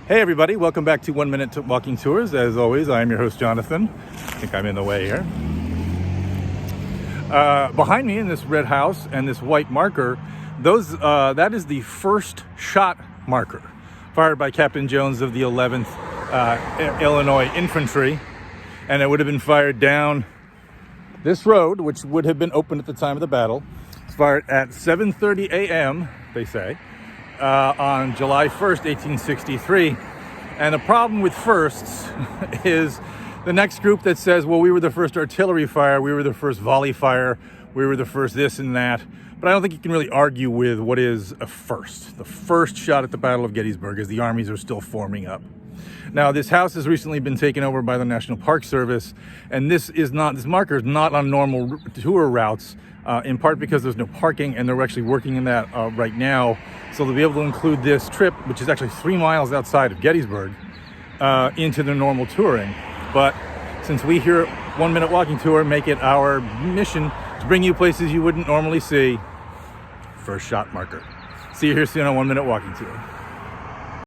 Hey everybody, welcome back to 1 Minute Walking Tours. As always, I am your host, Jonathan. I think I'm in the way here. Behind me in this red house and this white marker, that is the first shot marker fired by Captain Jones of the 11th Illinois Infantry. And it would have been fired down this road, which would have been open at the time of the battle. It's fired at 7:30 a.m., they say, on July 1st, 1863. And the problem with firsts is the next group that says, well, we were the first artillery fire, we were the first volley fire, we were the first this and that. But I don't think you can really argue with what is a first. The first shot at the Battle of Gettysburg as the armies are still forming up. Now, this house has recently been taken over by the National Park Service, and this marker is not on normal tour routes, in part because there's no parking, and they're actually working in that right now. So they'll be able to include this trip, which is actually 3 miles outside of Gettysburg, into the normal touring. But since we here at 1 Minute Walking Tour make it our mission to bring you places you wouldn't normally see, first shot marker. See you here soon on 1 Minute Walking Tour.